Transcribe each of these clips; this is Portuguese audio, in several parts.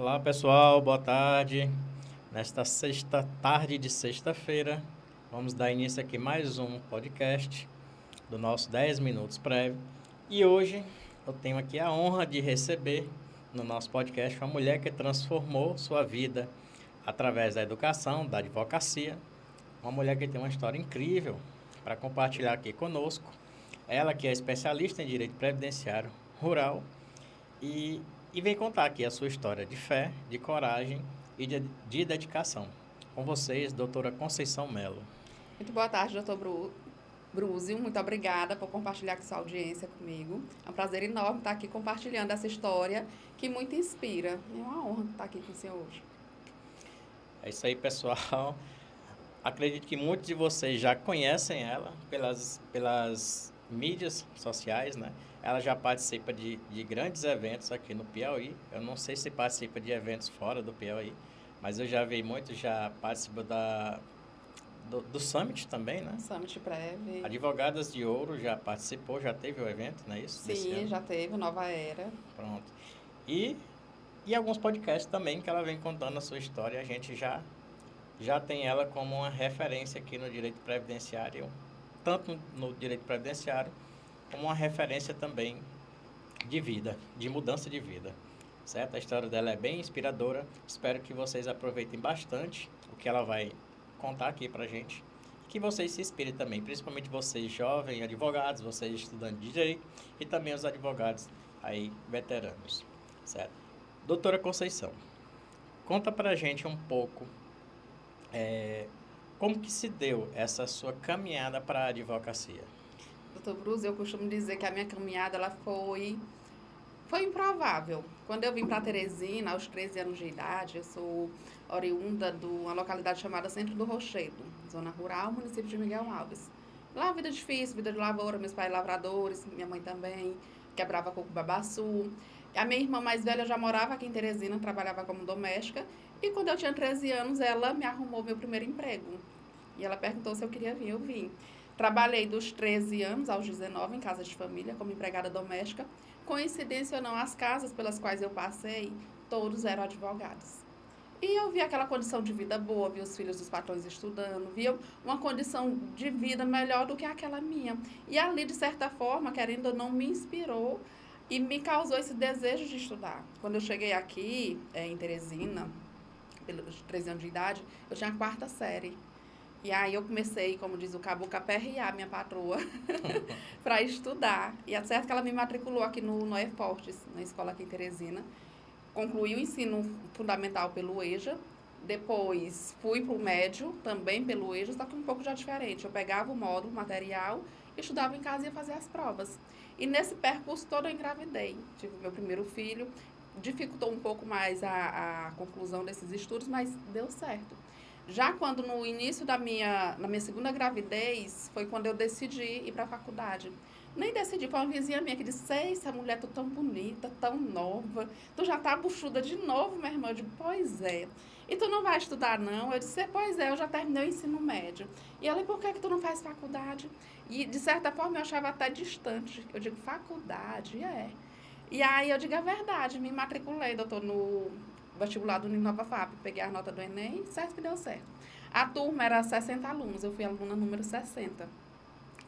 Olá pessoal, boa tarde. Nesta sexta tarde de sexta-feira, vamos dar início aqui mais um podcast do nosso 10 Minutos Prévio. E hoje eu tenho aqui a honra de receber no nosso podcast uma mulher que transformou sua vida através da educação, da advocacia. Uma mulher que tem uma história incrível para compartilhar aqui conosco. Ela que é especialista em direito previdenciário rural e, e vem contar aqui a sua história de fé, de coragem e de dedicação. Com vocês, doutora Conceição Melo. Muito boa tarde, doutor Brúzio. Muito obrigada por compartilhar com sua audiência comigo. É um prazer enorme estar aqui compartilhando essa história que muito inspira. É uma honra estar aqui com o senhor hoje. É isso aí, pessoal. Acredito que muitos de vocês já conhecem ela pelas mídias sociais, né? Ela já participa de grandes eventos aqui no Piauí. Eu não sei se participa de eventos fora do Piauí, mas eu já vi muito, já participa do Summit também, né? Summit Prev. Advogadas de Ouro já participou, já teve o evento, não é isso? Sim, já teve, Nova Era. Pronto. E, e alguns podcasts também que ela vem contando a sua história. A gente já tem ela como uma referência aqui no direito previdenciário, tanto no direito previdenciário, como uma referência também de vida, de mudança de vida. Certo? A história dela é bem inspiradora. Espero que vocês aproveitem bastante o que ela vai contar aqui pra gente. Que vocês se inspirem também, principalmente vocês jovens advogados, vocês estudantes de direito e também os advogados aí veteranos. Certo? Doutora Conceição, conta pra gente um pouco como que se deu essa sua caminhada para a advocacia. Doutor Brúzio, eu costumo dizer que a minha caminhada ela foi improvável. Quando eu vim para Teresina, aos 13 anos de idade, eu sou oriunda de uma localidade chamada Centro do Rochedo, zona rural, município de Miguel Alves. Lá, vida difícil, vida de lavoura, meus pais lavradores, minha mãe também, quebrava coco babaçu. A minha irmã mais velha já morava aqui em Teresina, trabalhava como doméstica, e quando eu tinha 13 anos, ela me arrumou meu primeiro emprego. E ela perguntou se eu queria vir, eu vim. Trabalhei dos 13 anos aos 19 em casa de família, como empregada doméstica. Coincidência ou não, as casas pelas quais eu passei, todos eram advogados. E eu vi aquela condição de vida boa, vi os filhos dos patrões estudando, via uma condição de vida melhor do que aquela minha. E ali, de certa forma, querendo ou não, me inspirou e me causou esse desejo de estudar. Quando eu cheguei aqui, em Teresina, pelos 13 anos de idade, eu tinha a quarta série. E aí eu comecei, como diz o caboclo, a perrear minha patroa para estudar. E é certo que ela me matriculou aqui no EFortes, na escola aqui em Teresina. Concluí o ensino fundamental pelo EJA. Depois fui para o médio, também pelo EJA, só que um pouco já diferente. Eu pegava o módulo, material, estudava em casa e ia fazer as provas. E nesse percurso todo eu engravidei. Tive meu primeiro filho. Dificultou um pouco mais a conclusão desses estudos, mas deu certo. Já quando no início na minha segunda gravidez, foi quando eu decidi ir para a faculdade. Nem decidi, foi uma vizinha minha que disse, sei, essa mulher, tu tão bonita, tão nova, tu já tá buchuda de novo, minha irmã. Eu digo, pois é. E tu não vai estudar, não? Eu disse, pois é, eu já terminei o ensino médio. E ela, e por que tu não faz faculdade? E, de certa forma, eu achava até distante. Eu digo, faculdade? É. E aí, eu digo a verdade, me matriculei, doutor, no vestibular do Uninova FAP, peguei a nota do Enem, certo que deu certo. A turma era 60 alunos, eu fui aluna número 60.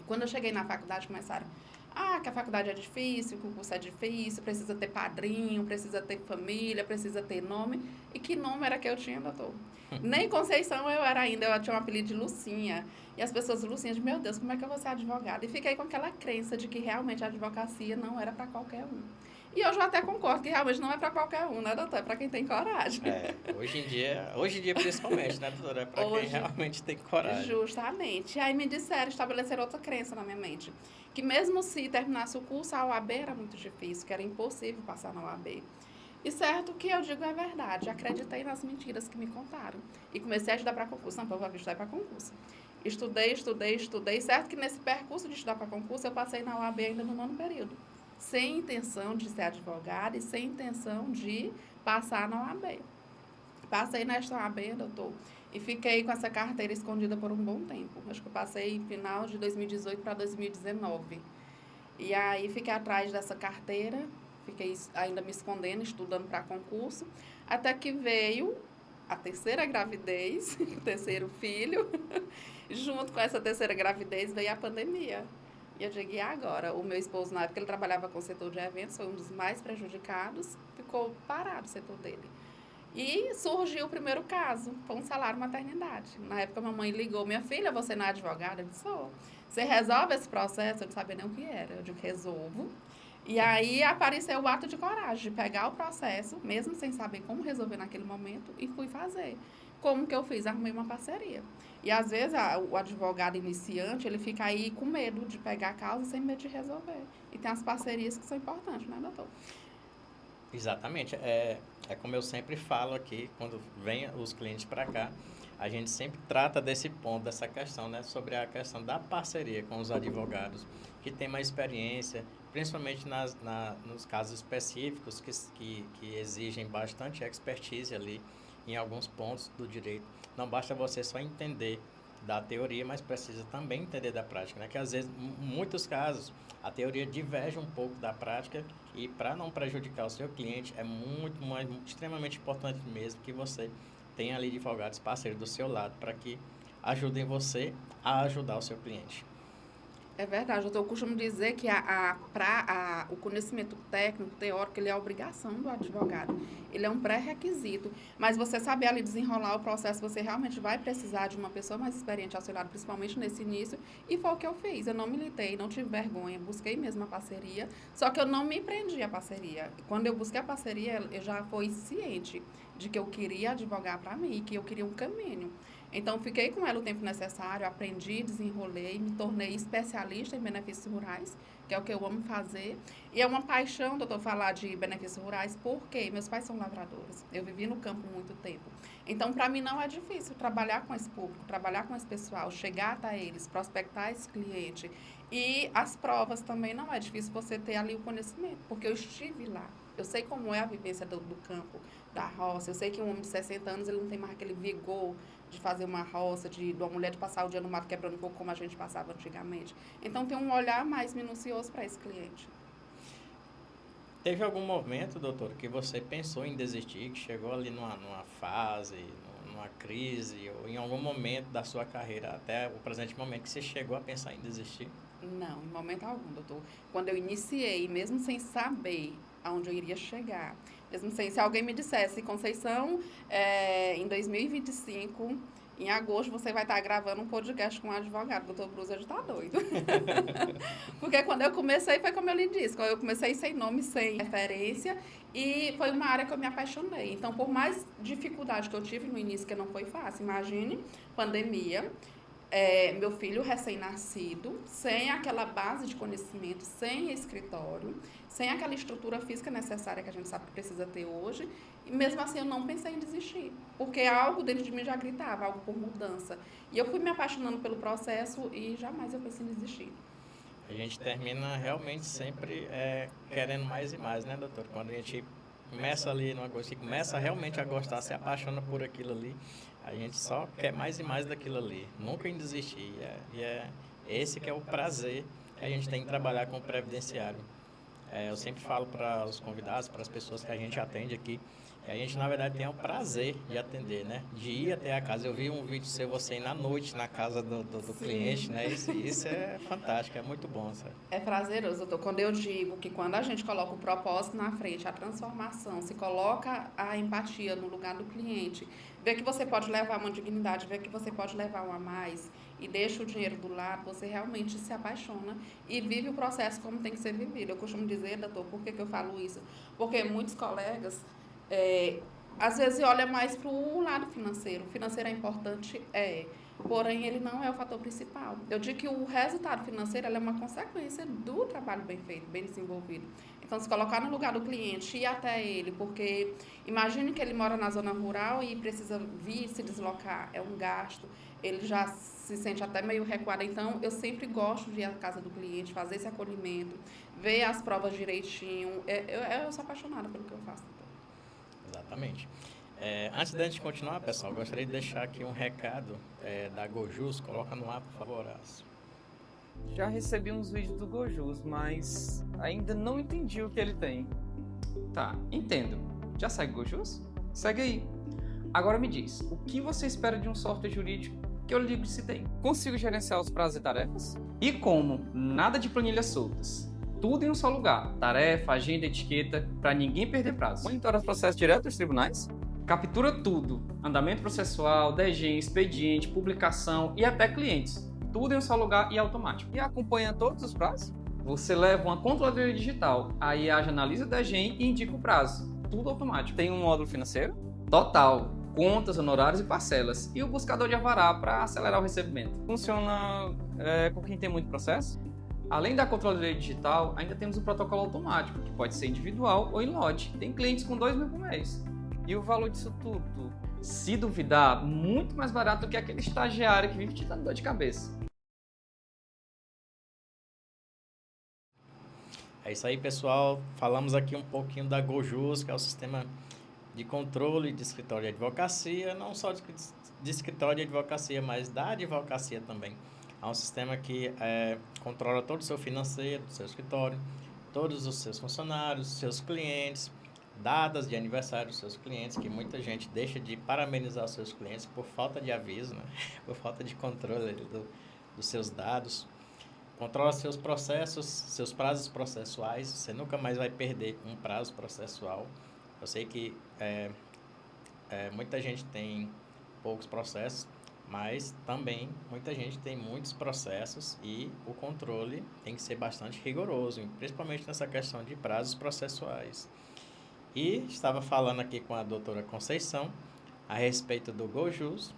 Quando eu cheguei na faculdade, começaram, que a faculdade é difícil, que o curso é difícil, precisa ter padrinho, precisa ter família, precisa ter nome. E que nome era que eu tinha, doutor? Nem Conceição eu era ainda, eu tinha um apelido de Lucinha. E as pessoas, Lucinha, de meu Deus, como é que eu vou ser advogada? E fiquei com aquela crença de que realmente a advocacia não era para qualquer um. E hoje eu até concordo que realmente não é para qualquer um, né, doutor? É para quem tem coragem. Hoje em dia principalmente, né, doutora? É para quem realmente tem coragem. Justamente. E aí me disseram, estabeleceram outra crença na minha mente. Que mesmo se terminasse o curso, a OAB era muito difícil, que era impossível passar na OAB. E certo que eu digo é verdade, acreditei nas mentiras que me contaram. E comecei a estudar para concurso. Não, vou estudar para concurso. Estudei. Certo que nesse percurso de estudar para concurso, eu passei na OAB ainda no nono período. Sem intenção de ser advogada e sem intenção de passar na OAB. Passei nesta OAB, doutor, e fiquei com essa carteira escondida por um bom tempo. Acho que eu passei final de 2018 para 2019. E aí fiquei atrás dessa carteira, fiquei ainda me escondendo, estudando para concurso. Até que veio a terceira gravidez, o terceiro filho. Junto com essa terceira gravidez veio a pandemia. E eu digo, e agora? O meu esposo, na época, ele trabalhava com o setor de eventos, foi um dos mais prejudicados, ficou parado o setor dele. E surgiu o primeiro caso, com um salário maternidade. Na época, a mamãe ligou, minha filha, você não é advogada? Eu disse, sou. Você resolve esse processo? Eu não sabia nem o que era. Eu digo, resolvo. E aí apareceu o ato de coragem, de pegar o processo, mesmo sem saber como resolver naquele momento, e fui fazer. Como que eu fiz? Arrumei uma parceria. E às vezes o advogado iniciante, ele fica aí com medo de pegar a causa sem medo de resolver. E tem as parcerias que são importantes, né, doutor? Exatamente. É como eu sempre falo aqui, quando vem os clientes para cá, a gente sempre trata desse ponto, dessa questão, né? Sobre a questão da parceria com os advogados, que tem mais experiência, principalmente nos casos específicos que exigem bastante expertise ali em alguns pontos do direito. Não basta você só entender da teoria, mas precisa também entender da prática, né? Que às vezes, em muitos casos, a teoria diverge um pouco da prática e para não prejudicar o seu cliente, é extremamente importante mesmo que você tenha ali advogados parceiros do seu lado para que ajudem você a ajudar o seu cliente. É verdade, doutor. Eu costumo dizer que o conhecimento técnico, teórico, ele é a obrigação do advogado. Ele é um pré-requisito. Mas você saber ali desenrolar o processo, você realmente vai precisar de uma pessoa mais experiente ao seu lado, principalmente nesse início. E foi o que eu fiz. Eu não militei, não tive vergonha, busquei mesmo a parceria. Só que eu não me prendi à parceria. Quando eu busquei a parceria, eu já fui ciente de que eu queria advogar para mim, que eu queria um caminho. Então, fiquei com ela o tempo necessário, aprendi, desenrolei, me tornei especialista em benefícios rurais, que é o que eu amo fazer. E é uma paixão, doutor, falar de benefícios rurais, porque meus pais são lavradores. Eu vivi no campo muito tempo. Então, para mim, não é difícil trabalhar com esse público, trabalhar com esse pessoal, chegar até eles, prospectar esse cliente. E as provas também não é difícil você ter ali o conhecimento, porque eu estive lá. Eu sei como é a vivência do campo, da roça. Eu sei que um homem de 60 anos ele não tem mais aquele vigor de fazer uma roça, de uma mulher de passar o dia no mato quebrando coco como a gente passava antigamente. Então, tem um olhar mais minucioso para esse cliente. Teve algum momento, doutor, que você pensou em desistir, que chegou ali numa fase, numa crise, ou em algum momento da sua carreira, até o presente momento, que você chegou a pensar em desistir? Não, em momento algum, doutor. Quando eu iniciei, mesmo sem saber aonde eu iria chegar, mesmo sem, se alguém me dissesse, Conceição, em 2025, em agosto, você vai estar gravando um podcast com um advogado, doutor Bruce, já tá doido. Porque quando eu comecei, foi como eu lhe disse, quando eu comecei sem nome, sem referência, e foi uma área que eu me apaixonei. Então, por mais dificuldade que eu tive no início, que não foi fácil, imagine, pandemia, meu filho recém-nascido, sem aquela base de conhecimento, sem escritório, sem aquela estrutura física necessária que a gente sabe que precisa ter hoje, e mesmo assim eu não pensei em desistir, porque algo dentro de mim já gritava, algo por mudança. E eu fui me apaixonando pelo processo e jamais eu pensei em desistir. A gente termina realmente sempre querendo mais e mais, né, doutor? Quando a gente começa ali numa coisa que começa realmente a gostar, se apaixona por aquilo ali, a gente só quer mais e mais daquilo ali, nunca em desistir. Esse que é o prazer que a gente tem em trabalhar com o previdenciário. Eu sempre falo para os convidados, para as pessoas que a gente atende aqui, que a gente, na verdade, tem o prazer de atender, né? De ir até a casa. Eu vi um vídeo seu, você ir na noite na casa do cliente, né? Isso é fantástico, é muito bom, sabe? É prazeroso, doutor. Quando eu digo que quando a gente coloca o propósito na frente, a transformação, se coloca a empatia no lugar do cliente, vê que você pode levar uma dignidade, vê que você pode levar um a mais e deixa o dinheiro do lado, você realmente se apaixona e vive o processo como tem que ser vivido. Eu costumo dizer, doutor, por que eu falo isso? Porque muitos colegas, às vezes, olham mais para o lado financeiro. O financeiro é importante? Porém, ele não é o fator principal. Eu digo que o resultado financeiro é uma consequência do trabalho bem feito, bem desenvolvido. Então, se colocar no lugar do cliente, ir até ele, porque imagine que ele mora na zona rural e precisa vir se deslocar, é um gasto, ele já se sente até meio recuado. Então, eu sempre gosto de ir à casa do cliente, fazer esse acolhimento, ver as provas direitinho. Eu sou apaixonada pelo que eu faço. Exatamente. Antes da gente continuar, pessoal, gostaria de deixar aqui um recado da Gojus. Coloca no ar, por favor, Horácio. Já recebi uns vídeos do Gojus, mas ainda não entendi o que ele tem. Tá, entendo. Já segue Gojus? Segue aí. Agora me diz, o que você espera de um software jurídico que eu lhe citei? Consigo gerenciar os prazos e tarefas? E como? Nada de planilhas soltas. Tudo em um só lugar. Tarefa, agenda, etiqueta, para ninguém perder prazo. Monitora os processos direto dos tribunais? Captura tudo. Andamento processual, DG, expediente, publicação e até clientes. Tudo em um só lugar e automático. E acompanha todos os prazos? Você leva uma controladoria digital. A IAG analisa o DG e indica o prazo. Tudo automático. Tem um módulo financeiro? Total. Contas, honorários e parcelas. E o buscador de alvará para acelerar o recebimento. Funciona com quem tem muito processo? Além da controladoria digital, ainda temos o protocolo automático, que pode ser individual ou em lote. Tem clientes com 2 mil por mês. E o valor disso tudo? Se duvidar, muito mais barato do que aquele estagiário que vive te dando dor de cabeça. É isso aí, pessoal. Falamos aqui um pouquinho da Gojus, que é o sistema de controle de escritório de advocacia, não só de escritório de advocacia, mas da advocacia também. É um sistema que controla todo o seu financeiro, do seu escritório, todos os seus funcionários, seus clientes, datas de aniversário dos seus clientes, que muita gente deixa de parabenizar os seus clientes por falta de aviso, né? Por falta de controle dos seus dados. Controla seus processos, seus prazos processuais. Você nunca mais vai perder um prazo processual. Eu sei que muita gente tem poucos processos, mas também muita gente tem muitos processos e o controle tem que ser bastante rigoroso, principalmente nessa questão de prazos processuais. E estava falando aqui com a doutora Conceição a respeito do Gojus.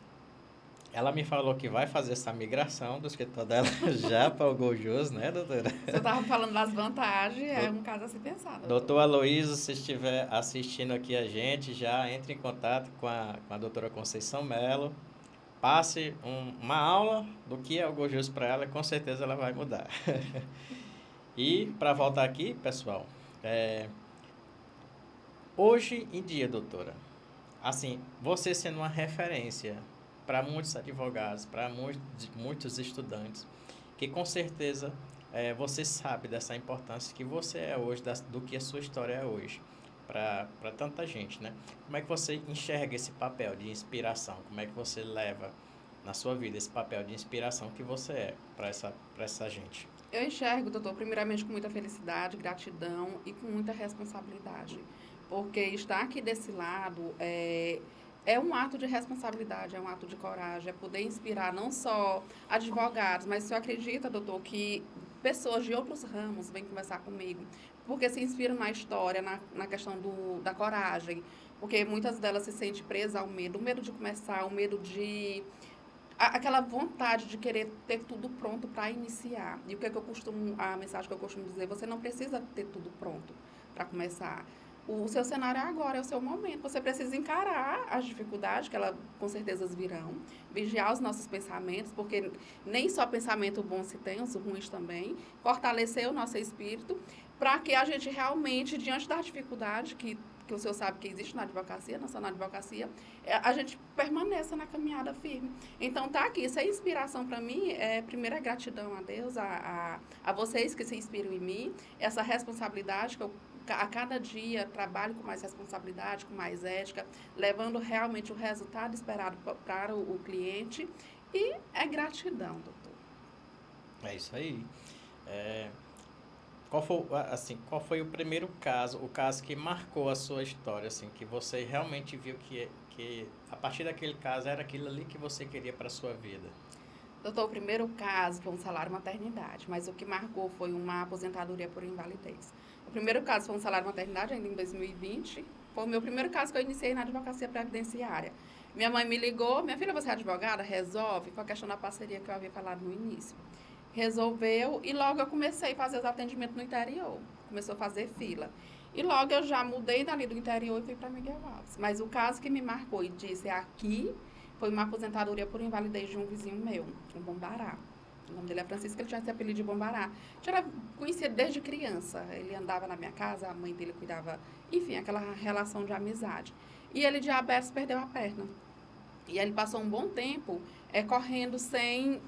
Ela me falou que vai fazer essa migração do escritório dela já para o Gojus, né, doutora? Você estava falando das vantagens, é um caso a se pensar. Doutor Aloysio, se estiver assistindo aqui a gente, já entre em contato com a doutora Conceição Melo. Passe uma aula do que é o Gojus para ela, com certeza ela vai mudar. E, para voltar aqui, pessoal, hoje em dia, doutora, assim, você sendo uma referência para muitos advogados, para muitos estudantes, que com certeza você sabe dessa importância que você é hoje, do que a sua história é hoje, para tanta gente, né? Como é que você enxerga esse papel de inspiração? Como é que você leva na sua vida esse papel de inspiração que você é para essa gente? Eu enxergo, doutor, primeiramente com muita felicidade, gratidão e com muita responsabilidade, porque estar aqui desse lado é um ato de responsabilidade, é um ato de coragem, é poder inspirar não só advogados, mas o senhor acredita, doutor, que pessoas de outros ramos vêm conversar comigo, porque se inspiram na história, na questão da coragem, porque muitas delas se sentem presas ao medo, o medo de começar, o medo de... aquela vontade de querer ter tudo pronto para iniciar. E o que é que a mensagem que eu costumo dizer, você não precisa ter tudo pronto para começar. O seu cenário é agora, é o seu momento. Você precisa encarar as dificuldades, que elas com certeza virão, vigiar os nossos pensamentos, porque nem só pensamento bom se tem, os ruins também, fortalecer o nosso espírito, para que a gente realmente, diante da dificuldade que o senhor sabe que existe na advocacia, não só na advocacia, a gente permaneça na caminhada firme. Então, tá aqui, isso é inspiração para mim, primeiro é gratidão a Deus, a vocês que se inspiram em mim, essa responsabilidade que eu a cada dia trabalho com mais responsabilidade, com mais ética, levando realmente o resultado esperado para o cliente, e é gratidão, doutor. É isso aí. Qual foi o primeiro caso, o caso que marcou a sua história, assim, que você realmente viu que a partir daquele caso era aquilo ali que você queria para a sua vida? Doutor, o primeiro caso foi um salário maternidade, mas o que marcou foi uma aposentadoria por invalidez. O primeiro caso foi um salário maternidade, ainda em 2020. Foi o meu primeiro caso que eu iniciei na advocacia previdenciária. Minha mãe me ligou, minha filha, você é advogada? Resolve, com a questão da parceria que eu havia falado no início. Resolveu e logo eu comecei a fazer os atendimentos no interior. Começou a fazer fila. E logo eu já mudei dali do interior e fui para Miguel Alves. Mas o caso que me marcou e disse aqui foi uma aposentadoria por invalidez de um vizinho meu, um Bombará. O nome dele é Francisco, ele tinha esse apelido de Bombará. Já era conhecido desde criança. Ele andava na minha casa, a mãe dele cuidava, enfim, aquela relação de amizade. E ele, diabetes, perdeu a perna. E ele passou um bom tempo correndo sem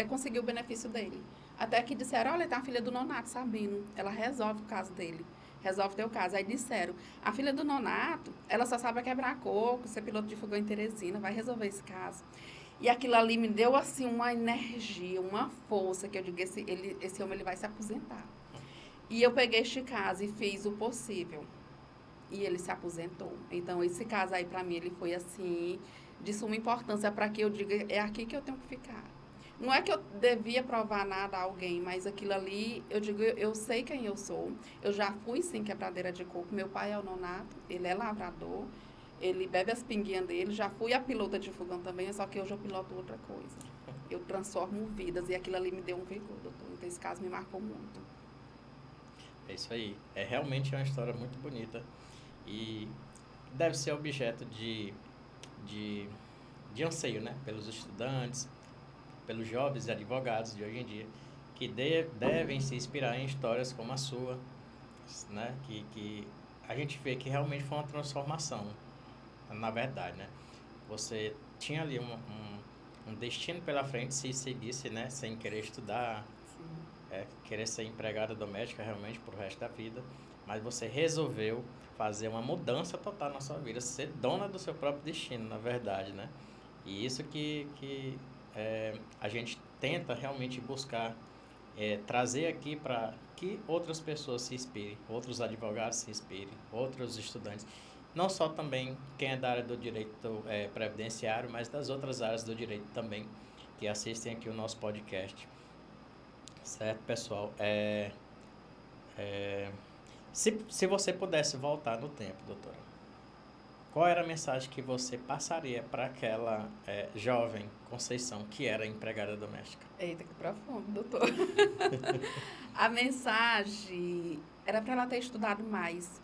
conseguir o benefício dele. Até que disseram, olha, tem uma filha do Nonato, Sabino. Ela resolve o caso dele. resolve teu caso. Aí disseram, a filha do Nonato, ela só sabe quebrar coco, ser piloto de fogão em Teresina, vai resolver esse caso. E aquilo ali me deu, assim, uma energia, uma força, que eu digo, esse homem ele vai se aposentar. E eu peguei este caso e fiz o possível. E ele se aposentou. Então, esse caso aí, para mim, ele foi, assim, de suma importância para que eu diga, é aqui que eu tenho que ficar. Não é que eu devia provar nada a alguém, mas aquilo ali, eu digo, eu sei quem eu sou. Eu já fui, sim, quebradeira de coco. Meu pai é o Nonato, ele é lavrador, ele bebe as pinguinhas dele. Já fui a pilota de fogão também, só que hoje eu piloto outra coisa. Eu transformo vidas e aquilo ali me deu um vigor, doutor. Então, esse caso me marcou muito. É isso aí. É realmente uma história muito bonita e deve ser objeto de, de anseio, né? Pelos estudantes, pelos jovens advogados de hoje em dia, que devem se inspirar em histórias como a sua, né? Que a gente vê que realmente foi uma transformação, na verdade, né? Você tinha ali um destino pela frente se seguisse, né? Sem querer estudar, Sim. querer ser empregada doméstica realmente pro resto da vida, mas você resolveu fazer uma mudança total na sua vida, ser dona do seu próprio destino, na verdade, né? E isso que a gente tenta realmente buscar trazer aqui para que outras pessoas se inspirem, outros advogados se inspirem, outros estudantes, não só também quem é da área do direito previdenciário, mas das outras áreas do direito também, que assistem aqui o nosso podcast. Certo, pessoal? Se você pudesse voltar no tempo, doutora, qual era a mensagem que você passaria para aquela jovem Conceição que era empregada doméstica? Eita, que profundo, doutor. A mensagem era para ela ter estudado mais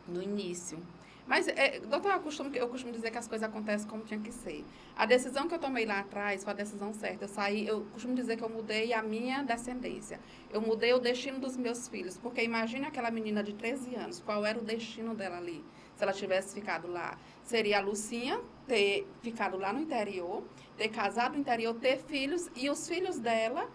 no início. Mas, doutor, eu costumo dizer que as coisas acontecem como tinha que ser. A decisão que eu tomei lá atrás foi a decisão certa. Eu costumo dizer que eu mudei a minha descendência. Eu mudei o destino dos meus filhos. Porque imagine aquela menina de 13 anos, qual era o destino dela ali, se ela tivesse ficado lá. Seria a Lucinha ter ficado lá no interior, ter casado no interior, ter filhos, e os filhos dela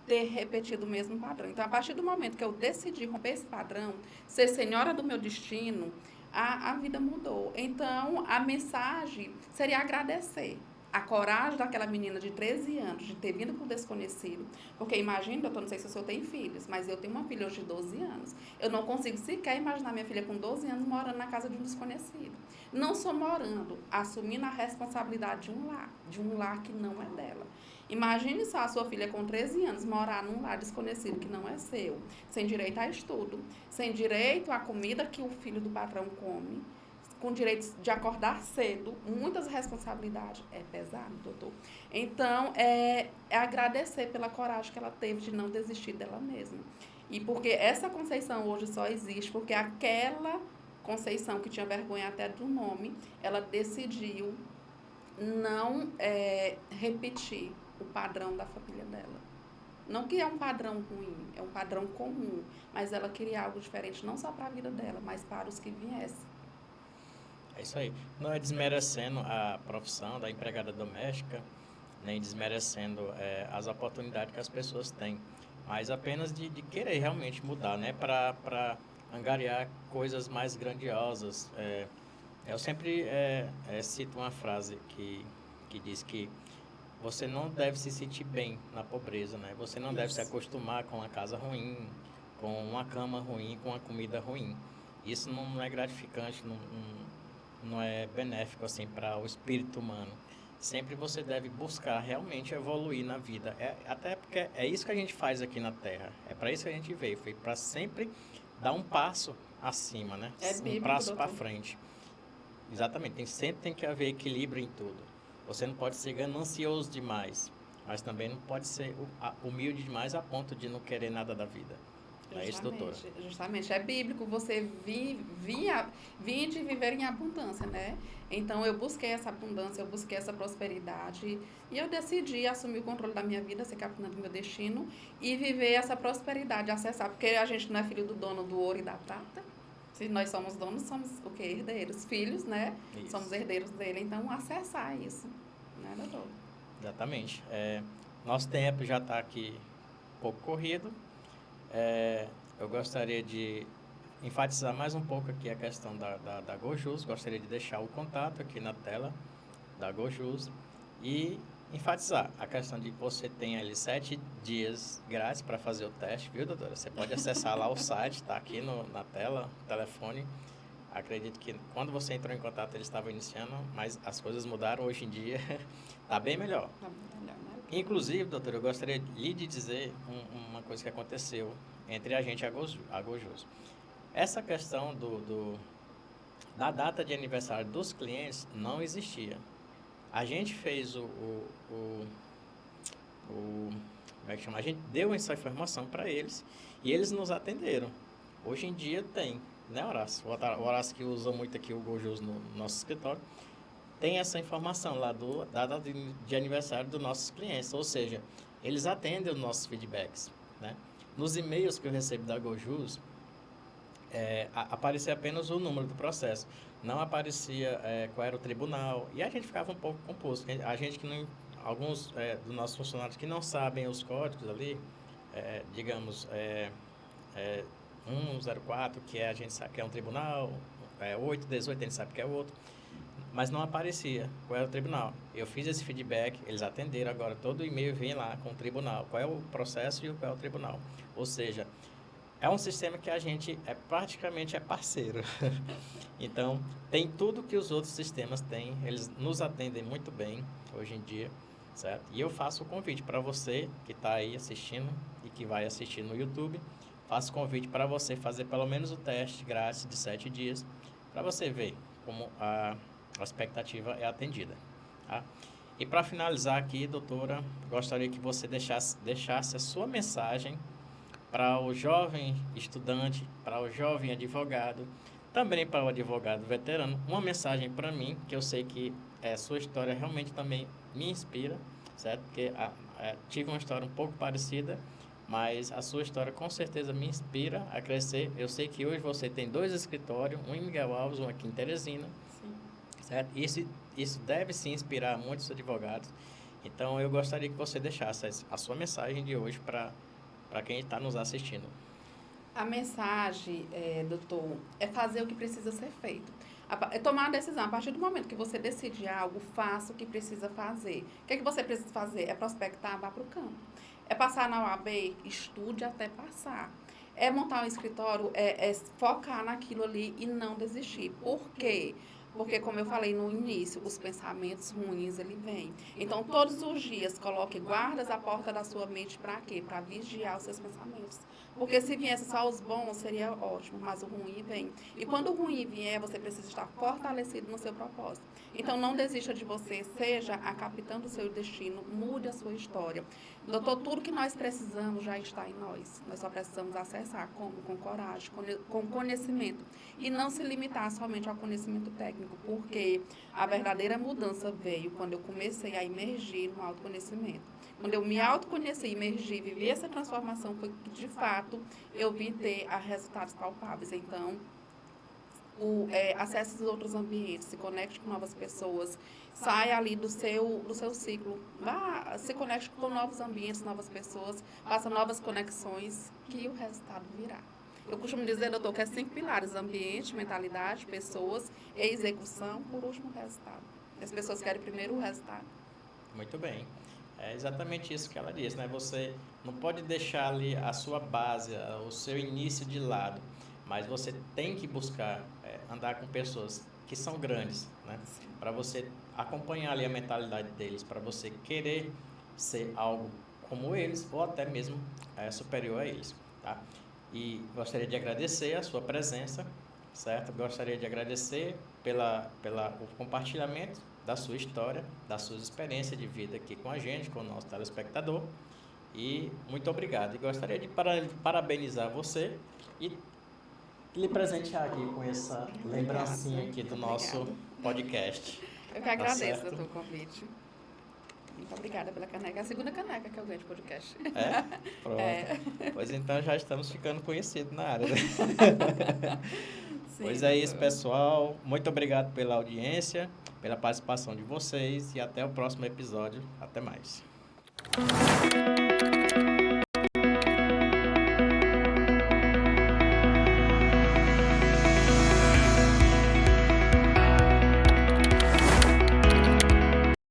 ter repetido o mesmo padrão. Então, a partir do momento que eu decidi romper esse padrão, ser senhora do meu destino, a vida mudou. Então, a mensagem seria agradecer a coragem daquela menina de 13 anos de ter vindo para o desconhecido. Porque imagina, doutor, não sei se o senhor tem filhos, mas eu tenho uma filha hoje de 12 anos. Eu não consigo sequer imaginar minha filha com 12 anos morando na casa de um desconhecido. Não só morando, assumindo a responsabilidade de um lar que não é dela. Imagine só a sua filha com 13 anos morar num lar desconhecido que não é seu, sem direito a estudo, sem direito à comida que o filho do patrão come, com direito de acordar cedo, muitas responsabilidades. É pesado, doutor. Então, é agradecer pela coragem que ela teve de não desistir dela mesma. E porque essa Conceição hoje só existe porque aquela Conceição que tinha vergonha até do nome, ela decidiu não repetir o padrão da família dela. Não que é um padrão ruim, é um padrão comum, mas ela queria algo diferente não só para a vida dela, mas para os que viessem. É isso aí. Não é desmerecendo a profissão da empregada doméstica, nem desmerecendo as oportunidades que as pessoas têm, mas apenas de querer realmente mudar, né? Para angariar coisas mais grandiosas. Eu sempre cito uma frase que diz que você não deve se sentir bem na pobreza, né? Você não deve se acostumar com uma casa ruim, com uma cama ruim, com uma comida ruim. Isso não é gratificante, não é benéfico assim para o espírito humano. Sempre você deve buscar realmente evoluir na vida. Até porque é isso que a gente faz aqui na Terra. É para isso que a gente veio. Foi para sempre dar um passo acima, né? Um passo para frente. Exatamente. Sempre tem que haver equilíbrio em tudo. Você não pode ser ganancioso demais, mas também não pode ser humilde demais a ponto de não querer nada da vida. Não é isso, doutora? Justamente. É bíblico você vinde viver em abundância, né? Então, eu busquei essa abundância, eu busquei essa prosperidade e eu decidi assumir o controle da minha vida, ser capitã do meu destino e viver essa prosperidade, acessar. Porque a gente não é filho do dono do ouro e da prata. Se nós somos donos, somos o quê? Herdeiros. Filhos, né? Isso. Somos herdeiros dele. Então, acessar isso. Né, doutor? Exatamente. Nosso tempo já está aqui um pouco corrido. Eu gostaria de enfatizar mais um pouco aqui a questão da Gojus. Gostaria de deixar o contato aqui na tela da Gojus e enfatizar a questão de que você tem ali 7 dias grátis para fazer o teste, viu, doutora? Você pode acessar lá o site, está aqui na tela, telefone. Acredito que quando você entrou em contato eles estavam iniciando, mas as coisas mudaram hoje em dia, está bem melhor. Tá melhor, né? Inclusive, doutora, eu gostaria de dizer uma coisa que aconteceu entre a gente e a Gojus. Essa questão da data de aniversário dos clientes não existia. A gente fez como é que chama? A gente deu essa informação para eles e eles nos atenderam. Hoje em dia tem, né, Horácio? O Horácio que usa muito aqui o Gojus no nosso escritório, tem essa informação lá da data de aniversário dos nossos clientes, ou seja, eles atendem os nossos feedbacks, né? Nos e-mails que eu recebo da Gojus, aparecia apenas o número do processo, não aparecia qual era o tribunal, e a gente ficava um pouco confuso. A gente que não, alguns dos nossos funcionários que não sabem os códigos ali, digamos, 104, que a gente sabe que é um tribunal, 8, 18, a gente sabe que é outro, mas não aparecia qual era o tribunal. Eu fiz esse feedback, eles atenderam, agora todo e-mail vem lá com o tribunal, qual é o processo e qual é o tribunal. Ou seja, é um sistema que a gente praticamente é parceiro. Então, tem tudo que os outros sistemas têm, eles nos atendem muito bem hoje em dia, certo? E eu faço o convite para você que está aí assistindo e que vai assistir no YouTube, faço o convite para você fazer pelo menos o teste grátis de 7 dias, para você ver como a expectativa é atendida, tá? E para finalizar aqui, doutora, gostaria que você deixasse a sua mensagem para o jovem estudante, para o jovem advogado, também para o advogado veterano, uma mensagem para mim, que eu sei que sua história realmente também me inspira, certo? Porque tive uma história um pouco parecida, mas a sua história com certeza me inspira a crescer. Eu sei que hoje você tem 2 escritórios, um em Miguel Alves, um aqui em Teresina, certo? Isso deve se inspirar muitos advogados. Então, eu gostaria que você deixasse a sua mensagem de hoje para quem está nos assistindo. A mensagem, doutor, é fazer o que precisa ser feito. É tomar a decisão. A partir do momento que você decide algo, faça o que precisa fazer. O que é que você precisa fazer? É prospectar, vá para o campo. É passar na OAB, estude até passar. É montar um escritório, focar naquilo ali e não desistir. Por quê? Porque, como eu falei no início, os pensamentos ruins, ele vem. Então, todos os dias, coloque guardas à porta da sua mente para quê? Para vigiar os seus pensamentos. Porque se viesse só os bons, seria ótimo, mas o ruim vem. E quando o ruim vier, você precisa estar fortalecido no seu propósito. Então, não desista de você, seja a capitã do seu destino, mude a sua história. Doutor, tudo que nós precisamos já está em nós. Nós só precisamos acessar com coragem, com conhecimento. E não se limitar somente ao conhecimento técnico, porque a verdadeira mudança veio quando eu comecei a imergir no autoconhecimento. Quando eu me autoconheci, imergi, vivi essa transformação, foi que, de fato, eu vim ter resultados palpáveis. Então, acesse os outros ambientes, se conecte com novas pessoas, saia ali do seu ciclo, se conecte com novos ambientes, novas pessoas, faça novas conexões, que o resultado virá. Eu costumo dizer, doutor, que é 5 pilares: ambiente, mentalidade, pessoas e execução, por último, o resultado. As pessoas querem primeiro o resultado. Muito bem. É exatamente isso que ela disse, né? Você não pode deixar ali a sua base, o seu início de lado, mas você tem que buscar andar com pessoas que são grandes, né? Para você acompanhar ali a mentalidade deles, para você querer ser algo como eles ou até mesmo superior a eles, tá? E gostaria de agradecer a sua presença, certo? Gostaria de agradecer o compartilhamento da sua história, das suas experiências de vida aqui com a gente, com o nosso telespectador. E muito obrigado. E gostaria de parabenizar você e lhe presentear aqui com essa lembrancinha aqui do nosso podcast. Eu que agradeço certo? pelo convite. Muito obrigada pela caneca. É a segunda caneca que eu ganho de podcast. Pronto. Pois então já estamos ficando conhecidos na área. Sim, Pois é isso, pessoal. Muito obrigado pela audiência, pela participação de vocês e até o próximo episódio. Até mais.